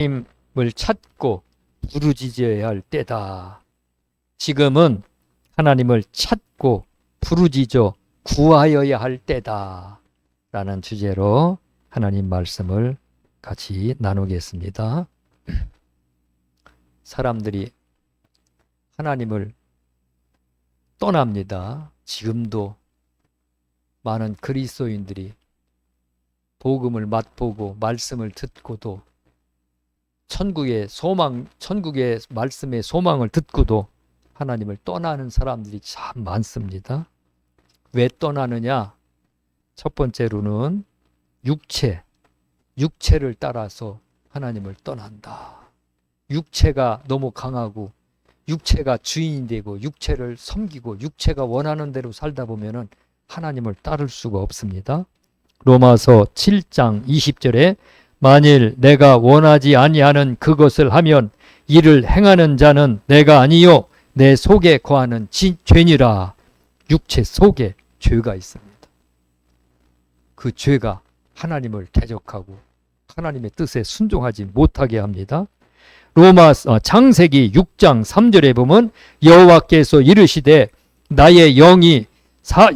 하나님을 찾고 부르짖어야 할 때다. 지금은 하나님을 찾고 부르짖어 구하여야 할 때다. 라는 주제로 하나님 말씀을 같이 나누겠습니다. 사람들이 하나님을 떠납니다. 지금도 많은 그리스도인들이 복음을 맛보고 말씀을 듣고도 천국의 말씀의 소망을 듣고도 하나님을 떠나는 사람들이 참 많습니다. 왜 떠나느냐? 첫 번째로는 육체를 따라서 하나님을 떠난다. 육체가 너무 강하고 육체가 주인이 되고 육체를 섬기고 육체가 원하는 대로 살다 보면은 하나님을 따를 수가 없습니다. 로마서 7장 20절에 만일 내가 원하지 아니하는 그것을 하면 이를 행하는 자는 내가 아니요 내 속에 거하는 죄니라. 육체 속에 죄가 있습니다. 그 죄가 하나님을 대적하고 하나님의 뜻에 순종하지 못하게 합니다. 창세기 6장 3절에 보면 여호와께서 이르시되 나의 영이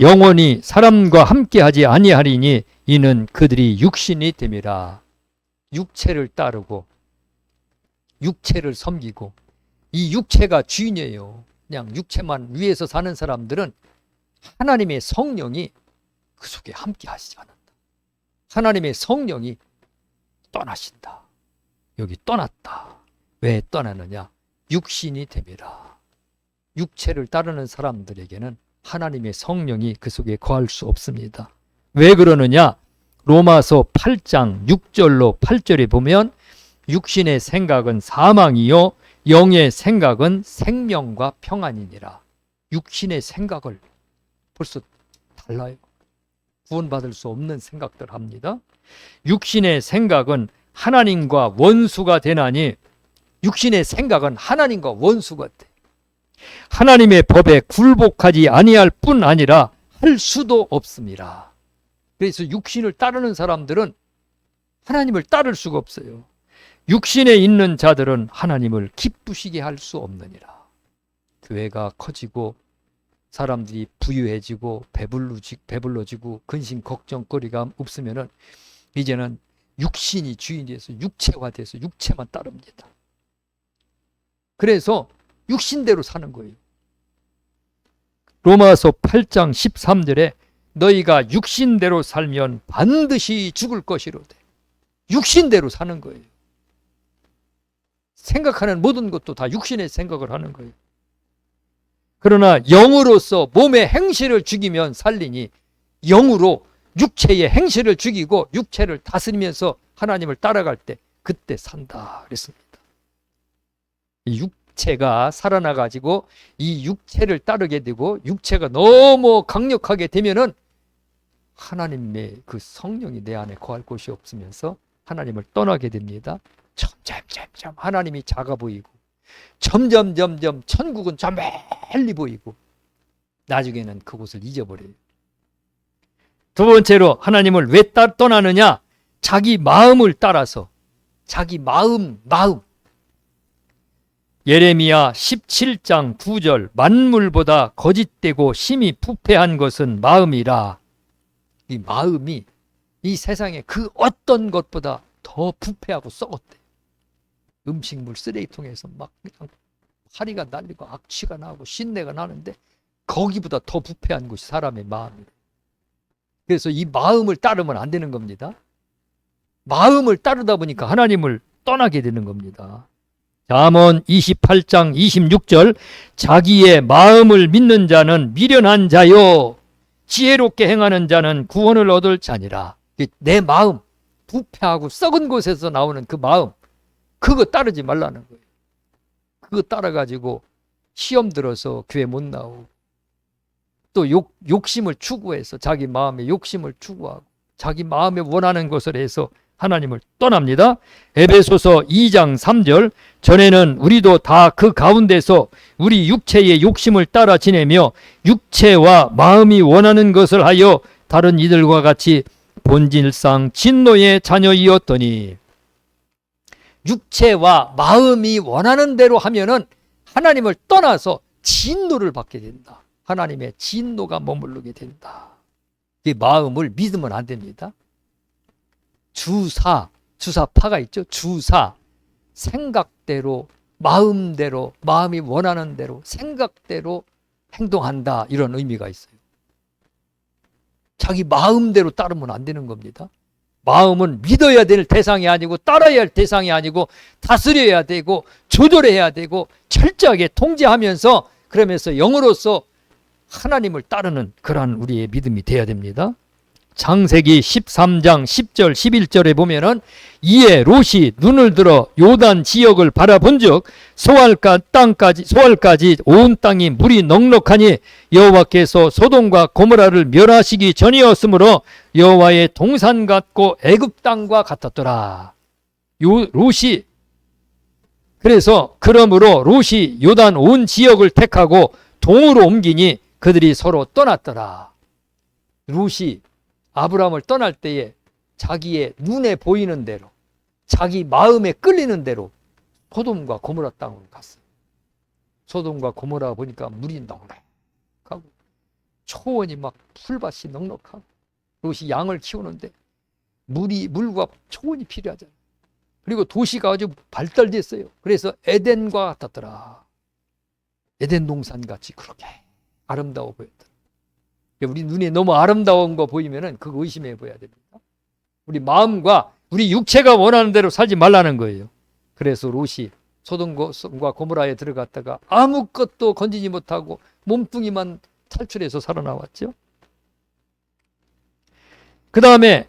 영원히 사람과 함께하지 아니하리니 이는 그들이 육신이 됨이라. 육체를 따르고 육체를 섬기고 이 육체가 주인이에요. 그냥 육체만 위해서 사는 사람들은 하나님의 성령이 그 속에 함께하시지 않는다. 하나님의 성령이 떠나신다. 여기 떠났다. 왜 떠나느냐? 육신이 됨이라. 육체를 따르는 사람들에게는 하나님의 성령이 그 속에 거할 수 없습니다. 왜 그러느냐? 로마서 8장 6절로 8절에 보면 육신의 생각은 사망이요 영의 생각은 생명과 평안이니라. 육신의 생각을 벌써 달라요. 구원받을 수 없는 생각들 합니다. 육신의 생각은 하나님과 원수가 되나니 육신의 생각은 하나님과 원수가 돼. 하나님의 법에 굴복하지 아니할 뿐 아니라 할 수도 없습니다. 그래서 육신을 따르는 사람들은 하나님을 따를 수가 없어요. 육신에 있는 자들은 하나님을 기쁘시게 할 수 없느니라. 교회가 커지고 사람들이 부유해지고 배불러지고 근심 걱정거리가 없으면은 이제는 육신이 주인이 돼서 육체화돼서 육체만 따릅니다. 그래서 육신대로 사는 거예요. 로마서 8장 13절에 너희가 육신대로 살면 반드시 죽을 것이로되. 육신대로 사는 거예요. 생각하는 모든 것도 다 육신의 생각을 하는 거예요. 그러나 영으로서 몸의 행실을 죽이면 살리니 영으로 육체의 행실을 죽이고 육체를 다스리면서 하나님을 따라갈 때 그때 산다 그랬습니다. 이 육체가 살아나가지고 이 육체를 따르게 되고 육체가 너무 강력하게 되면은 하나님의 그 성령이 내 안에 거할 곳이 없으면서 하나님을 떠나게 됩니다. 점점 하나님이 작아 보이고 점점 천국은 저 멀리 보이고 나중에는 그곳을 잊어버려요. 두 번째로 하나님을 왜 떠나느냐? 자기 마음을 따라서 자기 마음 예레미야 17장 9절 만물보다 거짓되고 심히 부패한 것은 마음이라. 이 마음이 이 세상에 그 어떤 것보다 더 부패하고 썩었대. 음식물 쓰레기통에서 막 그냥 파리가 날리고 악취가 나고 신내가 나는데 거기보다 더 부패한 것이 사람의 마음이래. 그래서 이 마음을 따르면 안 되는 겁니다. 마음을 따르다 보니까 하나님을 떠나게 되는 겁니다. 잠언 28장 26절 자기의 마음을 믿는 자는 미련한 자요 지혜롭게 행하는 자는 구원을 얻을 자니라. 내 마음, 부패하고 썩은 곳에서 나오는 그 마음, 그거 따르지 말라는 거예요. 그거 따라가지고 시험 들어서 교회 못 나오고 또 욕심을 추구해서 자기 마음의 욕심을 추구하고 자기 마음에 원하는 것을 해서 하나님을 떠납니다. 에베소서 2장 3절 전에는 우리도 다 그 가운데서 우리 육체의 욕심을 따라 지내며 육체와 마음이 원하는 것을 하여 다른 이들과 같이 본질상 진노의 자녀이었더니 육체와 마음이 원하는 대로 하면은 하나님을 떠나서 진노를 받게 된다. 하나님의 진노가 머무르게 된다. 이 마음을 믿으면 안 됩니다. 주사파가 있죠. 주사, 생각대로, 마음대로, 마음이 원하는 대로, 생각대로 행동한다. 이런 의미가 있어요. 자기 마음대로 따르면 안 되는 겁니다. 마음은 믿어야 될 대상이 아니고 따라야 할 대상이 아니고 다스려야 되고 조절해야 되고 철저하게 통제하면서 그러면서 영으로서 하나님을 따르는 그러한 우리의 믿음이 돼야 됩니다. 창세기 13장 10절 11절에 보면은 이에 롯이 눈을 들어 요단 지역을 바라본즉 소알까지 온 땅이 물이 넉넉하니 여호와께서 소돔과 고모라를 멸하시기 전이었으므로 여호와의 동산 같고 애굽 땅과 같았더라. 롯이 그러므로 롯이 요단 온 지역을 택하고 동으로 옮기니 그들이 서로 떠났더라. 롯이 아브라함을 떠날 때에 자기의 눈에 보이는 대로 자기 마음에 끌리는 대로 소돔과 고모라 땅으로 갔어요. 소돔과 고모라 보니까 물이 넉넉하고 초원이 막 풀밭이 넉넉하고 롯이 양을 키우는데 물과 초원이 필요하잖아요. 그리고 도시가 아주 발달됐어요. 그래서 에덴과 같았더라. 에덴 동산같이 그렇게 아름다워 보였더라. 우리 눈에 너무 아름다운 거 보이면은 그거 의심해 봐야 됩니다. 우리 마음과 우리 육체가 원하는 대로 살지 말라는 거예요. 그래서 롯이 소돔과 고모라에 들어갔다가 아무것도 건지지 못하고 몸뚱이만 탈출해서 살아나왔죠. 그 다음에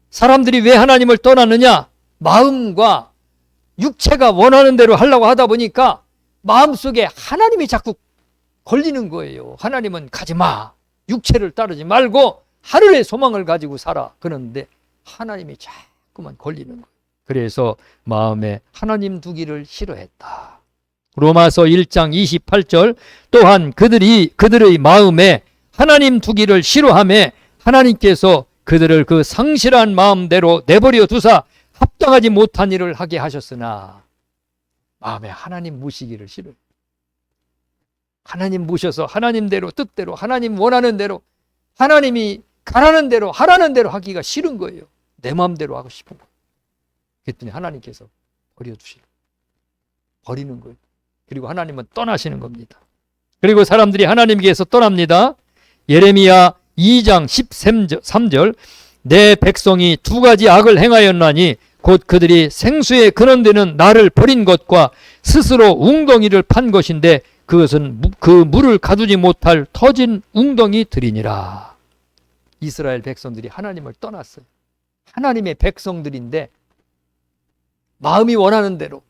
사람들이 왜 하나님을 떠났느냐? 마음과 육체가 원하는 대로 하려고 하다 보니까 마음속에 하나님이 자꾸 걸리는 거예요. 하나님은 가지 마. 육체를 따르지 말고 하늘의 소망을 가지고 살아. 그런데 하나님이 자꾸만 걸리는 거예요. 그래서 마음에 하나님 두기를 싫어했다. 로마서 1장 28절 또한 그들의 마음에 하나님 두기를 싫어하며 하나님께서 그들을 그 상실한 마음대로 내버려 두사 합당하지 못한 일을 하게 하셨으나 마음에 하나님 모시기를 싫어해요. 하나님 모셔서 하나님대로 뜻대로 하나님 원하는 대로 하나님이 가라는 대로 하라는 대로 하기가 싫은 거예요. 내 마음대로 하고 싶은 거예요. 그랬더니 하나님께서 버리는 거예요. 그리고 하나님은 떠나시는 겁니다. 그리고 사람들이 하나님께서 떠납니다. 예레미야 2장 13절 내 백성이 두 가지 악을 행하였나니 곧 그들이 생수의 근원되는 나를 버린 것과 스스로 웅덩이를 판 것인데 그것은 그 물을 가두지 못할 터진 웅덩이들이니라. 이스라엘 백성들이 하나님을 떠났어요. 하나님의 백성들인데 마음이 원하는 대로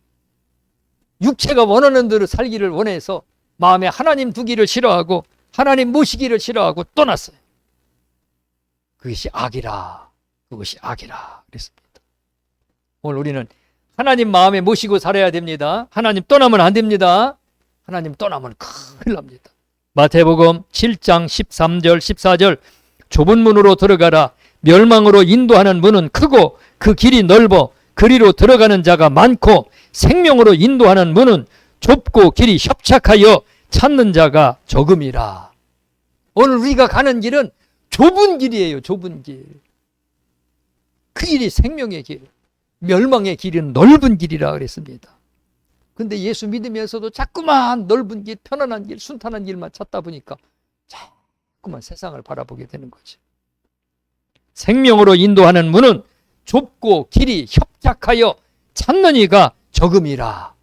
육체가 원하는 대로 살기를 원해서 마음에 하나님 두기를 싫어하고 하나님 모시기를 싫어하고 떠났어요. 그것이 악이라. 그랬습니다. 오늘 우리는 하나님 마음에 모시고 살아야 됩니다. 하나님 떠나면 안 됩니다. 하나님 떠나면 큰일 납니다. 마태복음 7장 13절 14절 좁은 문으로 들어가라. 멸망으로 인도하는 문은 크고 그 길이 넓어 그리로 들어가는 자가 많고 생명으로 인도하는 문은 좁고 길이 협착하여 찾는 자가 적음이라. 오늘 우리가 가는 길은 좁은 길이에요. 좁은 길. 그 길이 생명의 길. 멸망의 길은 넓은 길이라 그랬습니다. 근데 예수 믿으면서도 자꾸만 넓은 길, 편안한 길, 순탄한 길만 찾다 보니까 자꾸만 세상을 바라보게 되는 거죠. 생명으로 인도하는 문은 좁고 길이 협착하여 찾는 이가 적음이라.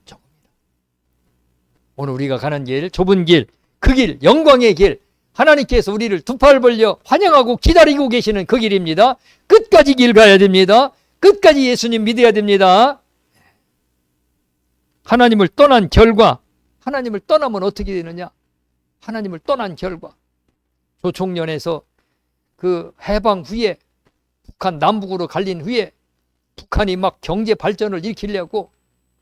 오늘 우리가 가는 길, 좁은 길, 그 길, 영광의 길, 하나님께서 우리를 두 팔 벌려 환영하고 기다리고 계시는 그 길입니다. 끝까지 길 가야 됩니다. 끝까지 예수님 믿어야 됩니다. 하나님을 떠난 결과, 하나님을 떠나면 어떻게 되느냐? 하나님을 떠난 결과, 조총련에서 그 해방 후에 북한 남북으로 갈린 후에 북한이 막 경제 발전을 일으키려고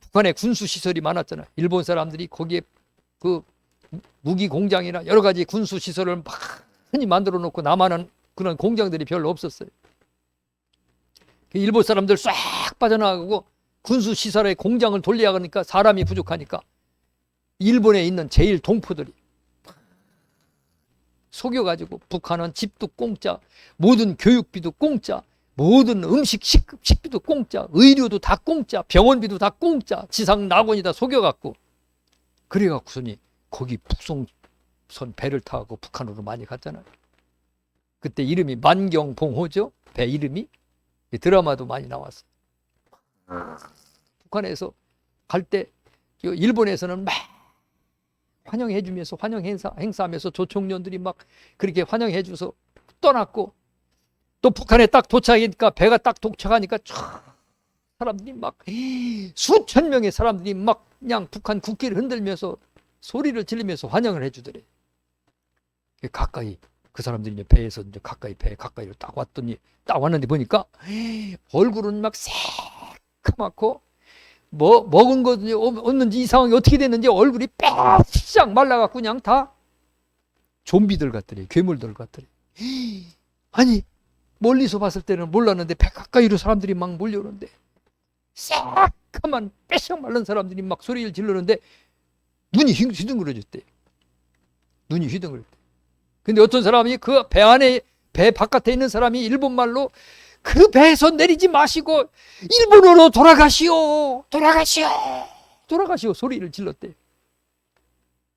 북한에 군수시설이 많았잖아요. 일본 사람들이 거기에 그 무기 공장이나 여러 가지 군수시설을 많이 만들어 놓고 남한은 그런 공장들이 별로 없었어요. 일본 사람들 싹 빠져나가고 군수 시설의 공장을 돌려야 하니까 사람이 부족하니까 일본에 있는 제일 동포들이 속여가지고 북한은 집도 공짜, 모든 교육비도 공짜, 모든 음식 식비도 공짜, 의료도 다 공짜, 병원비도 다 공짜, 지상 낙원이 다 속여갖고 그래갖고서니 거기 북송선 배를 타고 북한으로 많이 갔잖아요. 그때 이름이 만경봉호죠. 배 이름이. 드라마도 많이 나왔어요. 북한에서 갈 때 일본에서는 막 환영해주면서 환영 행사하면서 조총련들이 막 그렇게 환영해줘서 떠났고, 또 북한에 딱 도착하니까 배가 딱 도착하니까 사람들이 막 수천 명의 사람들이 막 그냥 북한 국기를 흔들면서 소리를 지르면서 환영을 해주더래. 가까이 그 사람들이 이제 배에서 이제 배 가까이로 딱 왔는데 보니까 얼굴은 막 새카맣고 먹은 거 없는지 이 상황이 어떻게 됐는지 얼굴이 빼싹 말라갖고 그냥 다 좀비들 같더래. 괴물들 같더래. 아니 멀리서 봤을 때는 몰랐는데 배 가까이로 사람들이 막 몰려오는데 새까만 빼싹 말른 사람들이 막 소리를 지르는데 눈이 휘둥그레졌대. 눈이 휘둥그랬대. 근데 어떤 사람이 그 배 안에, 배 바깥에 있는 사람이 일본말로 그 배에서 내리지 마시고 일본으로 돌아가시오 소리를 질렀대.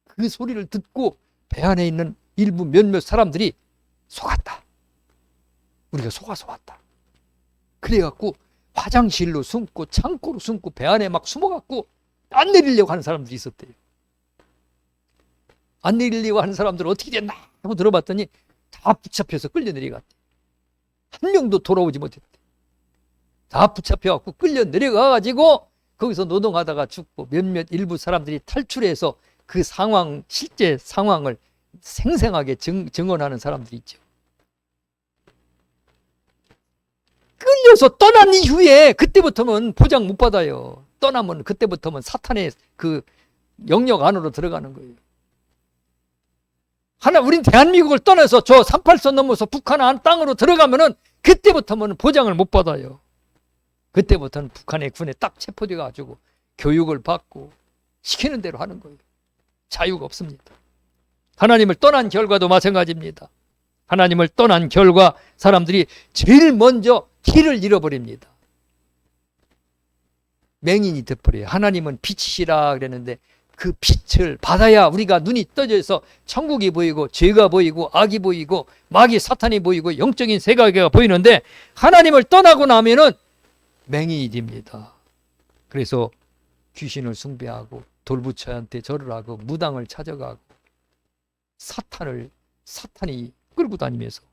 그 소리를 듣고 배 안에 있는 일부 몇몇 사람들이 속았다. 우리가 속아서 왔다. 그래갖고 화장실로 숨고 창고로 숨고 배 안에 막 숨어갖고 안 내리려고 하는 사람들이 있었대요. 안 내리려고 하는 사람들은 어떻게 됐나 하고 들어봤더니 다 붙잡혀서 끌려 내려갔대. 한 명도 돌아오지 못했대. 다 붙잡혀갖고 끌려 내려가가지고 거기서 노동하다가 죽고 몇몇 일부 사람들이 탈출해서 그 상황, 실제 상황을 생생하게 증언하는 사람들이 있죠. 끌려서 떠난 이후에 그때부터는 보장 못 받아요. 떠나면 그때부터는 사탄의 그 영역 안으로 들어가는 거예요. 우린 대한민국을 떠나서 저 38선 넘어서 북한 안 땅으로 들어가면은 그때부터는 보장을 못 받아요. 그때부터는 북한의 군에 딱 체포돼 가지고 교육을 받고 시키는 대로 하는 거예요. 자유가 없습니다. 하나님을 떠난 결과도 마찬가지입니다. 하나님을 떠난 결과 사람들이 제일 먼저 길을 잃어버립니다. 맹인이 돼버려요. 하나님은 빛이시라 그랬는데 그 빛을 받아야 우리가 눈이 떠져서 천국이 보이고 죄가 보이고 악이 보이고 마귀 사탄이 보이고 영적인 세계가 보이는데 하나님을 떠나고 나면은 맹인이 됩니다. 그래서 귀신을 숭배하고 돌부처한테 절을 하고 무당을 찾아가고 사탄이 끌고 다니면서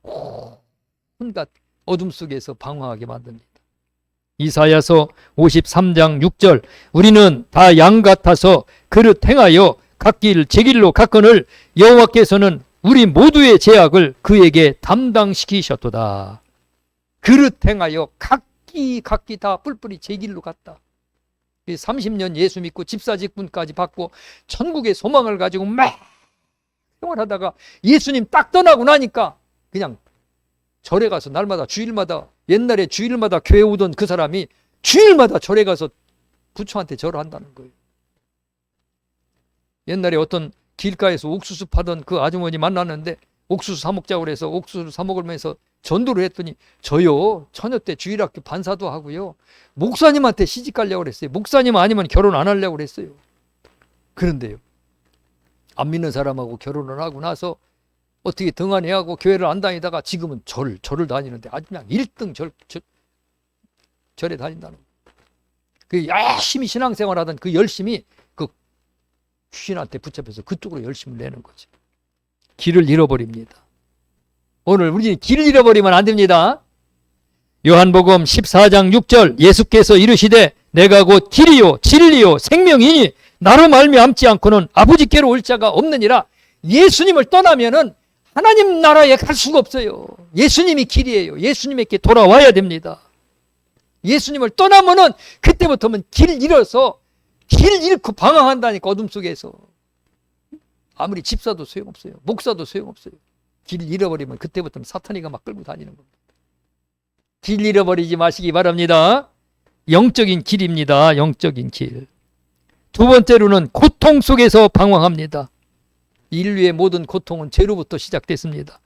온갖 어둠 속에서 방황하게 만듭니다. 이사야서 53장 6절 우리는 다 양 같아서 그릇 행하여 갓길 제 길로 갔거늘 여호와께서는 우리 모두의 죄악을 그에게 담당시키셨도다. 그릇 행하여 각기 다 뿔뿔이 제 길로 갔다. 30년 예수 믿고 집사직분까지 받고 천국의 소망을 가지고 막 생활하다가 예수님 딱 떠나고 나니까 그냥 절에 가서 날마다 주일마다 옛날에 주일마다 교회 오던 그 사람이 주일마다 절에 가서 부처한테 절을 한다는 거예요. 옛날에 어떤 길가에서 옥수수 파던 그 아주머니 만났는데 옥수수 사 먹자고 그래서 옥수수 사 먹으면서 전도를 했더니 저요 처녀 때 주일학교 반사도 하고요 목사님한테 시집 가려고 그랬어요. 목사님 아니면 결혼 안 하려고 그랬어요. 그런데요 안 믿는 사람하고 결혼을 하고 나서 어떻게 등한해하고 교회를 안 다니다가 지금은 절을 다니는데 아주 그냥 1등 절에 다닌다는 거예요. 그 열심히 신앙생활하던 그 열심이 그 귀신한테 붙잡혀서 그쪽으로 열심을 내는 거죠. 길을 잃어버립니다. 오늘 우리는 길을 잃어버리면 안 됩니다. 요한복음 14장 6절 예수께서 이르시되 내가 곧 길이요 진리요 생명이니 나로 말미암지 않고는 아버지께로 올 자가 없느니라. 예수님을 떠나면은 하나님 나라에 갈 수가 없어요. 예수님이 길이에요. 예수님에게 돌아와야 됩니다. 예수님을 떠나면은 그때부터는 길 잃어서 길 잃고 방황한다니까. 어둠 속에서 아무리 집사도 소용없어요. 목사도 소용없어요. 길 잃어버리면 그때부터는 사탄이가 막 끌고 다니는 겁니다. 길 잃어버리지 마시기 바랍니다. 영적인 길입니다. 영적인 길. 두 번째로는 고통 속에서 방황합니다. 인류의 모든 고통은 죄로부터 시작됐습니다.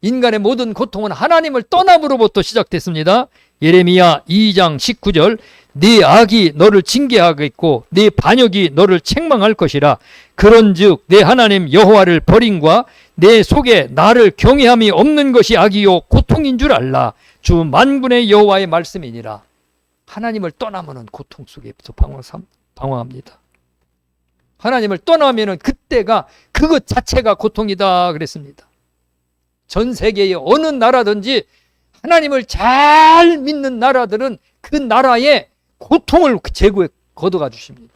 인간의 모든 고통은 하나님을 떠남으로부터 시작됐습니다. 예레미야 2장 19절 네 악이 너를 징계하겠고 네 반역이 너를 책망할 것이라. 그런즉 내 하나님 여호와를 버림과 내 속에 나를 경외함이 없는 것이 악이요 고통인 줄 알라. 주 만군의 여호와의 말씀이니라. 하나님을 떠나면 고통 속에서 방황합니다. 하나님을 떠나면 그때가 그것 자체가 고통이다 그랬습니다. 전 세계의 어느 나라든지 하나님을 잘 믿는 나라들은 그 나라의 고통을 제거해 걷어가 주십니다.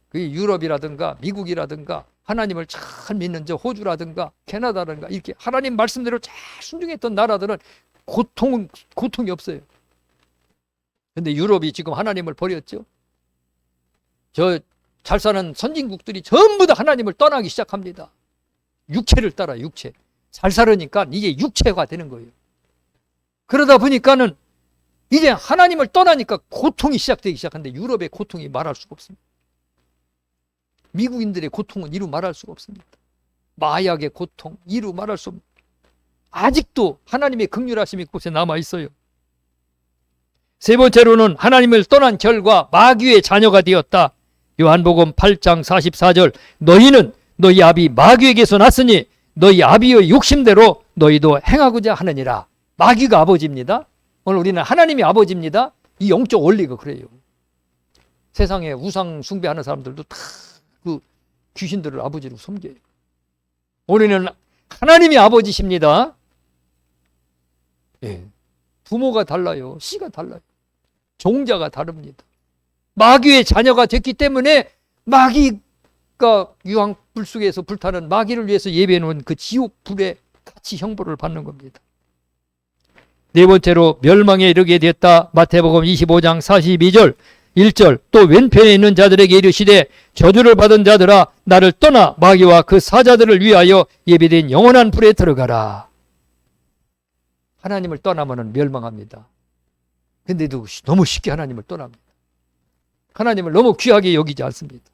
그 유럽이라든가 미국이라든가 하나님을 잘 믿는 저 호주라든가 캐나다라든가 이렇게 하나님 말씀대로 잘 순종했던 나라들은 고통이 없어요. 근데 유럽이 지금 하나님을 버렸죠. 저 잘 사는 선진국들이 전부 다 하나님을 떠나기 시작합니다. 육체를 따라 육체. 잘 살으니까 이게 육체가 되는 거예요. 그러다 보니까는 이제 하나님을 떠나니까 고통이 시작되기 시작하는데 유럽의 고통이 말할 수가 없습니다. 미국인들의 고통은 이루 말할 수가 없습니다. 마약의 고통 이루 말할 수 없습니다. 아직도 하나님의 긍휼하심이 그곳에 남아 있어요. 세 번째로는 하나님을 떠난 결과 마귀의 자녀가 되었다. 요한복음 8장 44절 너희는 너희 아비 마귀에게서 났으니 너희 아비의 욕심대로 너희도 행하고자 하느니라. 마귀가 아버지입니다. 오늘 우리는 하나님이 아버지입니다. 이 영적 원리가 그래요. 세상에 우상 숭배하는 사람들도 다 그 귀신들을 아버지로 섬겨요. 우리는 하나님이 아버지십니다. 예. 부모가 달라요. 씨가 달라요. 종자가 다릅니다. 마귀의 자녀가 됐기 때문에 마귀가 유황불 속에서 불타는 마귀를 위해서 예배해 놓은 그 지옥 불에 같이 형벌을 받는 겁니다. 네 번째로 멸망에 이르게 됐다. 마태복음 25장 42절 1절 또 왼편에 있는 자들에게 이르시되 저주를 받은 자들아 나를 떠나 마귀와 그 사자들을 위하여 예비된 영원한 불에 들어가라. 하나님을 떠나면 멸망합니다. 근데도 너무 쉽게 하나님을 떠납니다. 하나님을 너무 귀하게 여기지 않습니다.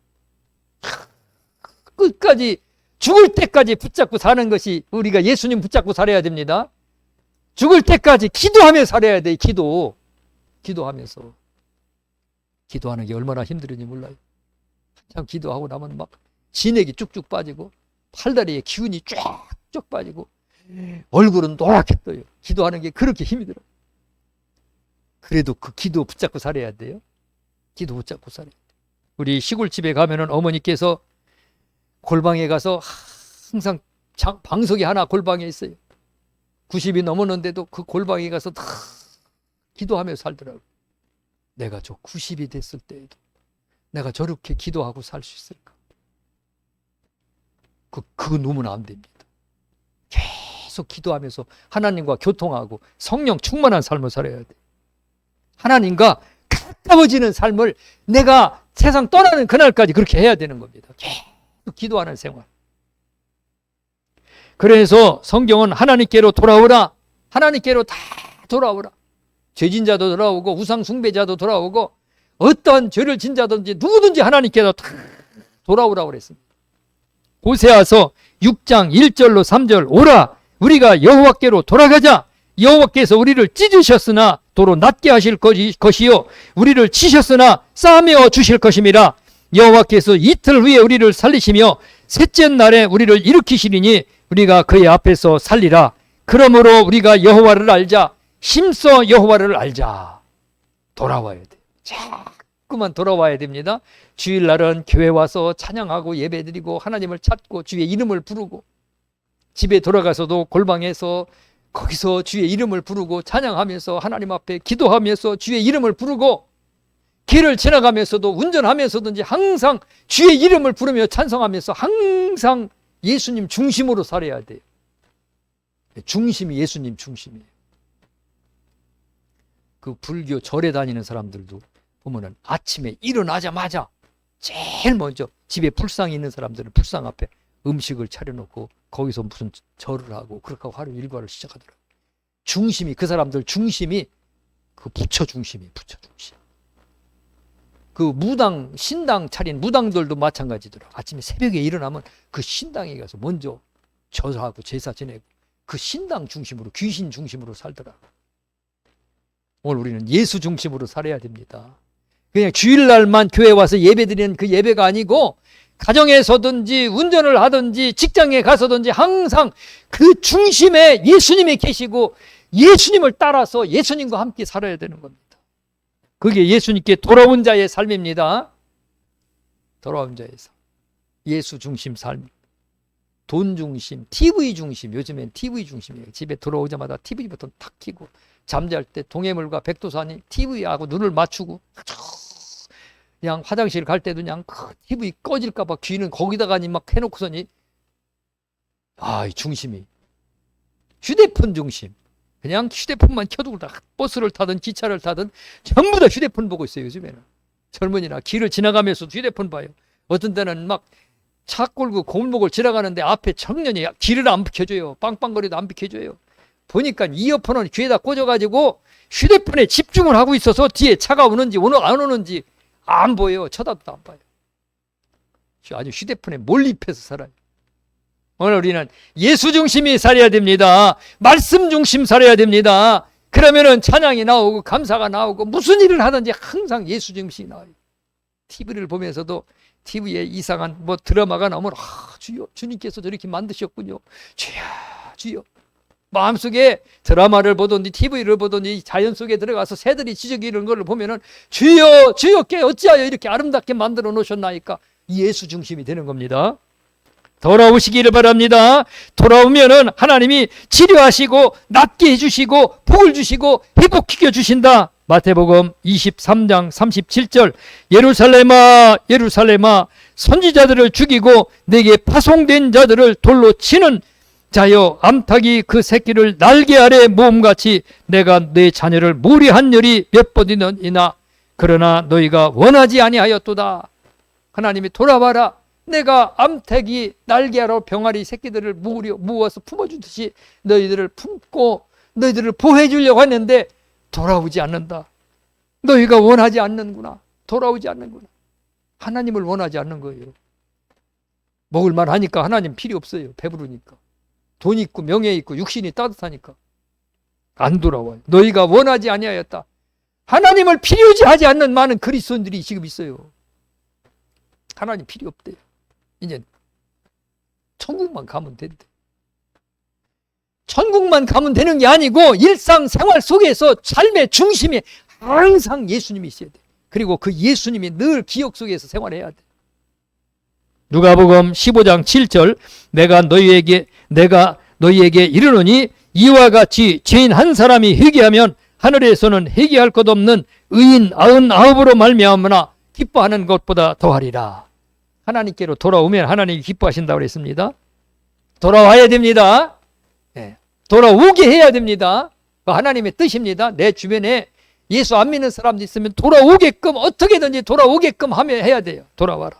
끝까지 죽을 때까지 붙잡고 사는 것이 우리가 예수님 붙잡고 살아야 됩니다. 죽을 때까지 기도하며 살아야 돼. 기도하면서. 기도하는 게 얼마나 힘들은지 몰라요. 한참 기도하고 나면 막 진액이 쭉쭉 빠지고 팔다리에 기운이 쫙쫙 빠지고 얼굴은 노랗게 떠요. 기도하는 게 그렇게 힘이 들어요. 그래도 그 기도 붙잡고 살아야 돼요. 기도 붙잡고 살아야 돼요. 우리 시골집에 가면은 어머니께서 골방에 가서 항상 방석이 하나 골방에 있어요. 90이 넘었는데도 그 골방에 가서 다 기도하며 살더라고요. 내가 저 90이 됐을 때에도 내가 저렇게 기도하고 살 수 있을까? 그거 놓으면 안 됩니다. 계속 기도하면서 하나님과 교통하고 성령 충만한 삶을 살아야 돼. 하나님과 가까워지는 삶을 내가 세상 떠나는 그날까지 그렇게 해야 되는 겁니다. 계속 기도하는 생활. 그래서 성경은 하나님께로 돌아오라. 하나님께로 다 돌아오라. 죄진 자도 돌아오고 우상 숭배자도 돌아오고 어떤 죄를 진 자든지 누구든지 하나님께로 다 돌아오라고 그랬습니다. 호세아서 6장 1절로 3절 오라 우리가 여호와께로 돌아가자. 여호와께서 우리를 찢으셨으나 도로 낫게 하실 것이요 우리를 치셨으나 싸매어 주실 것임이라. 여호와께서 이틀 후에 우리를 살리시며 셋째 날에 우리를 일으키시리니 우리가 그의 앞에서 살리라. 그러므로 우리가 여호와를 알자. 힘써 여호와를 알자. 돌아와야 돼. 자꾸만 돌아와야 됩니다. 주일날은 교회 와서 찬양하고 예배드리고 하나님을 찾고 주의 이름을 부르고 집에 돌아가서도 골방에서 거기서 주의 이름을 부르고 찬양하면서 하나님 앞에 기도하면서 주의 이름을 부르고 길을 지나가면서도 운전하면서든지 항상 주의 이름을 부르며 찬송하면서 항상 예수님 중심으로 살아야 돼요. 중심이 예수님 중심이에요. 그 불교 절에 다니는 사람들도 보면은 아침에 일어나자마자 제일 먼저 집에 불상이 있는 사람들은 불상 앞에 음식을 차려놓고 거기서 무슨 절을 하고 그렇게 하고 하루 일과를 시작하더라고요. 중심이 그 사람들 중심이 그 부처 중심이 부처 중심. 그 무당, 신당 차린 무당들도 마찬가지더라. 아침에 새벽에 일어나면 그 신당에 가서 먼저 절하고 제사 지내고 그 신당 중심으로, 귀신 중심으로 살더라. 오늘 우리는 예수 중심으로 살아야 됩니다. 그냥 주일날만 교회 와서 예배드리는 그 예배가 아니고 가정에서든지 운전을 하든지 직장에 가서든지 항상 그 중심에 예수님이 계시고 예수님을 따라서 예수님과 함께 살아야 되는 겁니다. 그게 예수님께 돌아온 자의 삶입니다. 돌아온 자의 삶. 예수 중심 삶. 돈 중심, TV 중심. 요즘엔 TV 중심이에요. 집에 들어오자마자 TV부터 탁 켜고 잠잘 때 동해물과 백두산이 TV하고 눈을 맞추고 그냥 화장실 갈 때도 그냥 TV 꺼질까 봐 귀는 거기다가니 막 해놓고서니 이 중심이 휴대폰 중심. 그냥 휴대폰만 켜두고 다 버스를 타든 기차를 타든 전부 다 휴대폰 보고 있어요. 요즘에는 젊은이나 길을 지나가면서도 휴대폰 봐요. 어떤 때는 막 차 끌고 골목을 지나가는데 앞에 청년이 길을 안 비켜줘요. 빵빵거리도 안 비켜줘요. 보니까 이어폰을 귀에다 꽂아가지고 휴대폰에 집중을 하고 있어서 뒤에 차가 오는지 안 오는지 안 보여요. 쳐다도 안 봐요. 아주 휴대폰에 몰입해서 살아요. 오늘 우리는 예수 중심이 살아야 됩니다. 말씀 중심 살아야 됩니다. 그러면은 찬양이 나오고 감사가 나오고 무슨 일을 하든지 항상 예수 중심이 나와요. TV를 보면서도 TV에 이상한 드라마가 나오면 주여, 주님께서 저렇게 만드셨군요. 주여, 주여. 마음속에 드라마를 보든지 TV를 보든지 자연 속에 들어가서 새들이 지저귀는 걸 보면은 주여, 주여께 어찌하여 이렇게 아름답게 만들어 놓으셨나이까. 예수 중심이 되는 겁니다. 돌아오시기를 바랍니다. 돌아오면은 하나님이 치료하시고 낫게 해주시고 복을 주시고 회복시켜 주신다. 마태복음 23장 37절 예루살렘아 예루살렘아 선지자들을 죽이고 내게 파송된 자들을 돌로 치는 자여 암탉이 그 새끼를 날개 아래 모음같이 내가 내 자녀를 무리한 열이 몇 번이나 그러나 너희가 원하지 아니하였도다. 하나님이 돌아와라. 내가 암탉이 날개로 병아리 새끼들을 모아서 품어주듯이 너희들을 품고 너희들을 보호해 주려고 했는데 돌아오지 않는다. 너희가 원하지 않는구나. 돌아오지 않는구나. 하나님을 원하지 않는 거예요. 먹을만 하니까 하나님 필요 없어요. 배부르니까. 돈 있고 명예 있고 육신이 따뜻하니까 안 돌아와요. 너희가 원하지 아니하였다. 하나님을 필요지 하지 않는 많은 그리스도인들이 지금 있어요. 하나님 필요 없대요. 이제 천국만 가면 된대. 천국만 가면 되는 게 아니고 일상생활 속에서 삶의 중심에 항상 예수님이 있어야 돼. 그리고 그 예수님이 늘 기억 속에서 생활해야 돼. 누가복음 15장 7절 내가 너희에게 이르노니 이와 같이 죄인 한 사람이 회개하면 하늘에서는 회개할 것 없는 의인 99으로 말미암으나 기뻐하는 것보다 더하리라. 하나님께로 돌아오면 하나님이 기뻐하신다고 그랬습니다. 돌아와야 됩니다. 네. 돌아오게 해야 됩니다. 하나님의 뜻입니다. 내 주변에 예수 안 믿는 사람도 있으면 돌아오게끔 어떻게든지 돌아오게끔 해야 돼요. 돌아와라.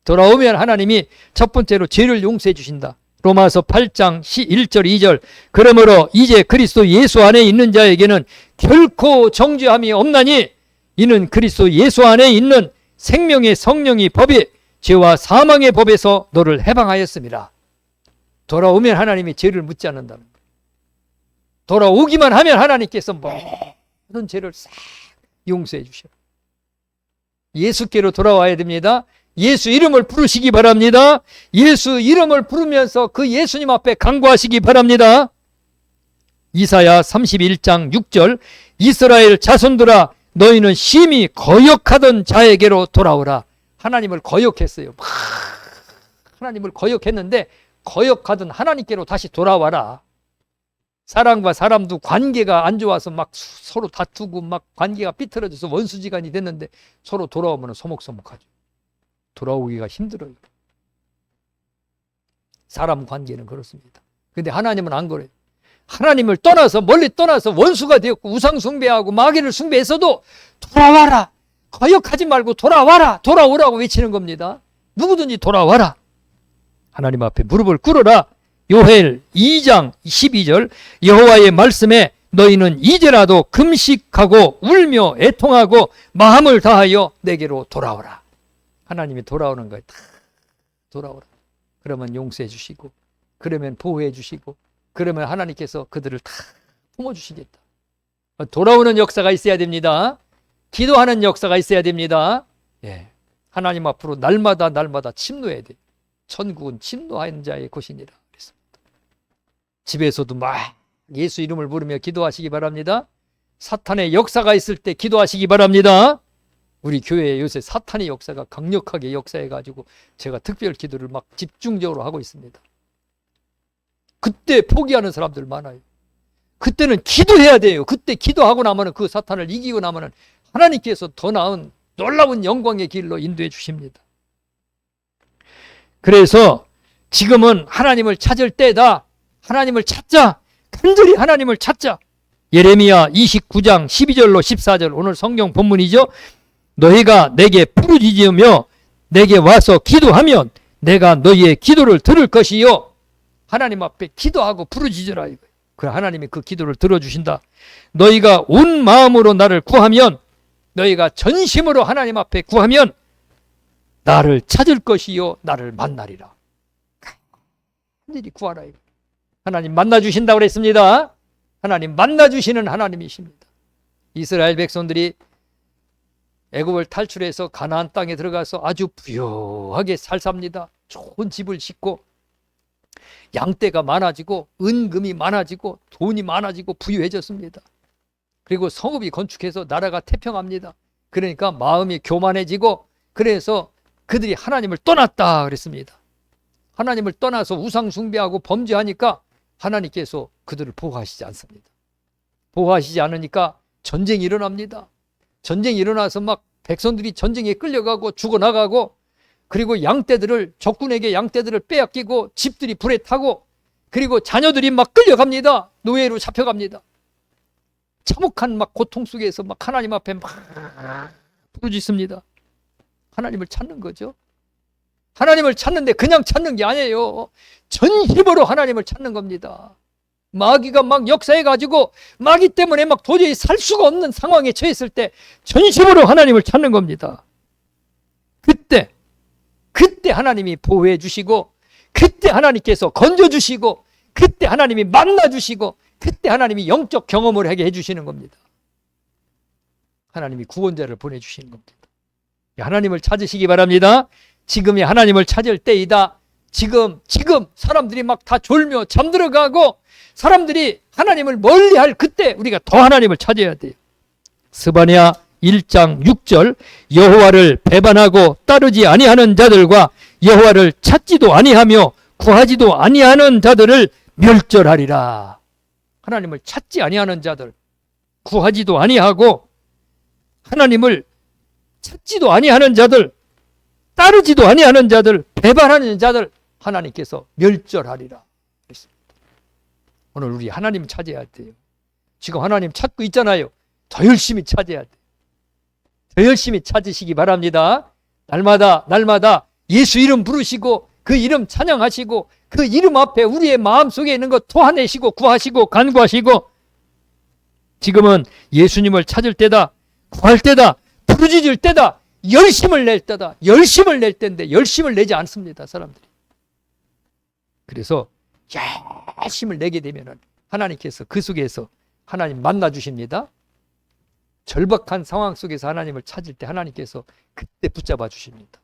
돌아오면 하나님이 첫 번째로 죄를 용서해 주신다. 로마서 8장 1절 2절 그러므로 이제 그리스도 예수 안에 있는 자에게는 결코 정죄함이 없나니 이는 그리스도 예수 안에 있는 생명의 성령이 법이 죄와 사망의 법에서 너를 해방하였습니다. 돌아오면 하나님이 죄를 묻지 않는다는 거예요. 돌아오기만 하면 하나님께서 모든 죄를 싹 용서해 주셔요. 예수께로 돌아와야 됩니다. 예수 이름을 부르시기 바랍니다. 예수 이름을 부르면서 그 예수님 앞에 간구하시기 바랍니다. 이사야 31장 6절 이스라엘 자손들아 너희는 심히 거역하던 자에게로 돌아오라. 하나님을 거역했어요. 하나님을 거역했는데 거역하던 하나님께로 다시 돌아와라. 사람과 사람도 관계가 안 좋아서 막 서로 다투고 막 관계가 삐뚤어져서 원수지간이 됐는데 서로 돌아오면 소목소목하죠. 돌아오기가 힘들어요. 사람 관계는 그렇습니다. 근데 하나님은 안 그래요. 하나님을 떠나서 멀리 떠나서 원수가 되었고 우상 숭배하고 마귀를 숭배했어도 돌아와라. 거역하지 말고 돌아와라. 돌아오라고 외치는 겁니다. 누구든지 돌아와라. 하나님 앞에 무릎을 꿇어라. 요엘 2장 12절 여호와의 말씀에 너희는 이제라도 금식하고 울며 애통하고 마음을 다하여 내게로 돌아오라. 하나님이 돌아오는 거예요. 다 돌아오라. 그러면 용서해 주시고, 그러면 보호해 주시고, 그러면 하나님께서 그들을 다 품어주시겠다. 돌아오는 역사가 있어야 됩니다. 기도하는 역사가 있어야 됩니다. 예. 하나님 앞으로 날마다 침노해야 돼. 천국은 침노하는 자의 곳이니라 그랬습니다. 집에서도 막 예수 이름을 부르며 기도하시기 바랍니다. 사탄의 역사가 있을 때 기도하시기 바랍니다. 우리 교회에 요새 사탄의 역사가 강력하게 역사해가지고 제가 특별 기도를 막 집중적으로 하고 있습니다. 그때 포기하는 사람들 많아요. 그때는 기도해야 돼요. 그때 기도하고 나면 그 사탄을 이기고 나면 하나님께서 더 나은 놀라운 영광의 길로 인도해 주십니다. 그래서 지금은 하나님을 찾을 때다. 하나님을 찾자. 간절히 하나님을 찾자. 예레미야 29장 12절로 14절 오늘 성경 본문이죠. 너희가 내게 부르짖으며 내게 와서 기도하면 내가 너희의 기도를 들을 것이요. 하나님 앞에 기도하고 부르짖으라 이거예요. 그래 하나님이 그 기도를 들어주신다. 너희가 온 마음으로 나를 구하면, 너희가 전심으로 하나님 앞에 구하면 나를 찾을 것이요 나를 만나리라. 간절히 구하라 이거. 하나님 만나주신다고 그랬습니다. 하나님 만나주시는 하나님이십니다. 이스라엘 백성들이 애굽을 탈출해서 가나안 땅에 들어가서 아주 부유하게 살 삽니다. 좋은 집을 짓고 양떼가 많아지고 은금이 많아지고 돈이 많아지고 부유해졌습니다. 그리고 성읍이 건축해서 나라가 태평합니다. 그러니까 마음이 교만해지고, 그래서 그들이 하나님을 떠났다 그랬습니다. 하나님을 떠나서 우상 숭배하고 범죄하니까 하나님께서 그들을 보호하시지 않습니다. 보호하시지 않으니까 전쟁이 일어납니다. 전쟁이 일어나서 막 백성들이 전쟁에 끌려가고 죽어나가고, 그리고 양떼들을, 적군에게 양떼들을 빼앗기고 집들이 불에 타고, 그리고 자녀들이 막 끌려갑니다. 노예로 잡혀갑니다. 참혹한 막 고통 속에서 막 하나님 앞에 막 부르짖습니다. 하나님을 찾는 거죠. 하나님을 찾는데 그냥 찾는 게 아니에요. 전심으로 하나님을 찾는 겁니다. 마귀가 막 역사해가지고 마귀 때문에 막 도저히 살 수가 없는 상황에 처했을 때 전심으로 하나님을 찾는 겁니다. 그때 하나님이 보호해 주시고, 그때 하나님께서 건져주시고, 그때 하나님이 만나주시고, 그때 하나님이 영적 경험을 하게 해주시는 겁니다. 하나님이 구원자를 보내주시는 겁니다. 하나님을 찾으시기 바랍니다. 지금이 하나님을 찾을 때이다. 지금 사람들이 막 다 졸며 잠들어가고 사람들이 하나님을 멀리할 그때 우리가 더 하나님을 찾아야 돼요. 스바냐 1장 6절 여호와를 배반하고 따르지 아니하는 자들과 여호와를 찾지도 아니하며 구하지도 아니하는 자들을 멸절하리라. 하나님을 찾지 아니하는 자들, 구하지도 아니하고 하나님을 찾지도 아니하는 자들, 따르지도 아니하는 자들, 배반하는 자들 하나님께서 멸절하리라. 오늘 우리 하나님 찾아야 돼요. 지금 하나님 찾고 있잖아요. 더 열심히 찾아야 돼요. 더 열심히 찾으시기 바랍니다. 날마다 예수 이름 부르시고 그 이름 찬양하시고 그 이름 앞에 우리의 마음속에 있는 것 토해내시고 구하시고 간구하시고, 지금은 예수님을 찾을 때다. 구할 때다. 부르짖을 때다. 열심을 낼 때다. 열심을 낼 때인데 열심을 내지 않습니다, 사람들이. 그래서 열심을 내게 되면 하나님께서 그 속에서 하나님 만나주십니다. 절박한 상황 속에서 하나님을 찾을 때 하나님께서 그때 붙잡아 주십니다.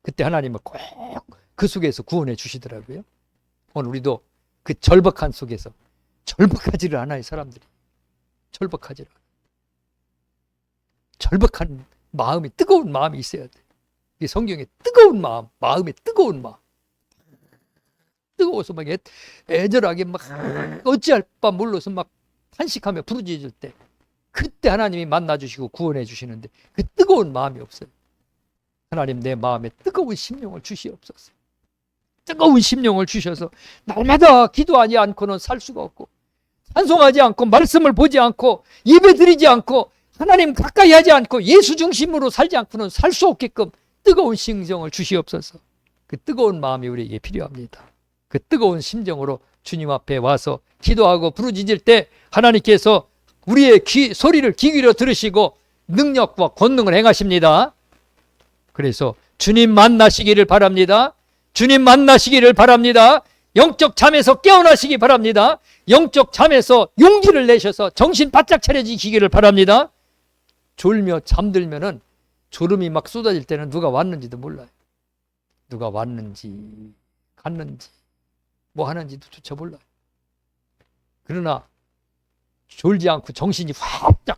그때 하나님은 꼭 그 속에서 구원해 주시더라고요. 오늘 우리도 그 절박한 속에서 절박하지를 않아요, 사람들이. 절박하지를 않아요. 절박한 마음이, 뜨거운 마음이 있어야 돼. 이 성경에 뜨거운 마음, 마음에 뜨거운 마음. 뜨거워서 막 애절하게 막 어찌할 바 몰라서 막 탄식하며 부르짖을 때 그때 하나님이 만나주시고 구원해 주시는데 그 뜨거운 마음이 없어요. 하나님 내 마음에 뜨거운 심령을 주시옵소서. 뜨거운 심령을 주셔서 날마다 기도하지 않고는 살 수가 없고, 찬송하지 않고 말씀을 보지 않고 예배드리지 않고 하나님 가까이 하지 않고 예수 중심으로 살지 않고는 살 수 없게끔 뜨거운 심정을 주시옵소서. 그 뜨거운 마음이 우리에게 필요합니다. 그 뜨거운 심정으로 주님 앞에 와서 기도하고 부르짖을 때 하나님께서 우리의 소리를 귀 기울여 들으시고 능력과 권능을 행하십니다. 그래서 주님 만나시기를 바랍니다. 주님 만나시기를 바랍니다. 영적 잠에서 깨어나시기 바랍니다. 영적 잠에서 용기를 내셔서 정신 바짝 차려지시기를 바랍니다. 졸며 잠들면은 졸음이 막 쏟아질 때는 누가 왔는지도 몰라요. 누가 왔는지 갔는지 뭐 하는지도 조차 몰라요. 그러나 졸지 않고 정신이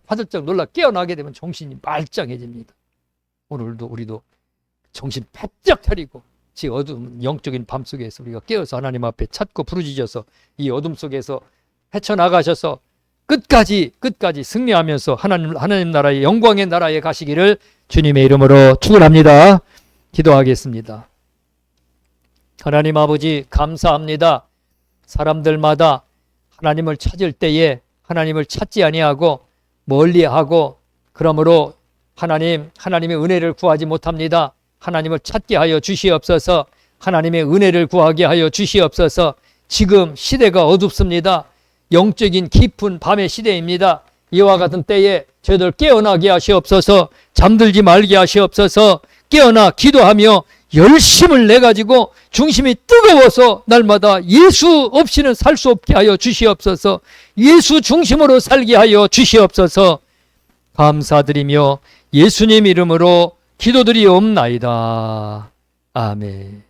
화들짝 놀라 깨어나게 되면 정신이 말짱해집니다. 오늘도 우리도 정신 바짝 차리고 지 어두운 영적인 밤 속에서 우리가 깨어서 하나님 앞에 찾고 부르짖어서 이 어둠 속에서 헤쳐나가셔서 끝까지 승리하면서 하나님 나라의 영광의 나라에 가시기를 주님의 이름으로 축원합니다. 기도하겠습니다. 하나님 아버지 감사합니다. 사람들마다 하나님을 찾을 때에 하나님을 찾지 아니하고 멀리하고 그러므로 하나님의 은혜를 구하지 못합니다. 하나님을 찾게 하여 주시옵소서. 하나님의 은혜를 구하게 하여 주시옵소서. 지금 시대가 어둡습니다. 영적인 깊은 밤의 시대입니다. 이와 같은 때에 저희들 깨어나게 하시옵소서. 잠들지 말게 하시옵소서. 깨어나 기도하며 열심을 내가지고 중심이 뜨거워서 날마다 예수 없이는 살 수 없게 하여 주시옵소서. 예수 중심으로 살게 하여 주시옵소서. 감사드리며 예수님 이름으로 기도드리옵나이다. 아멘.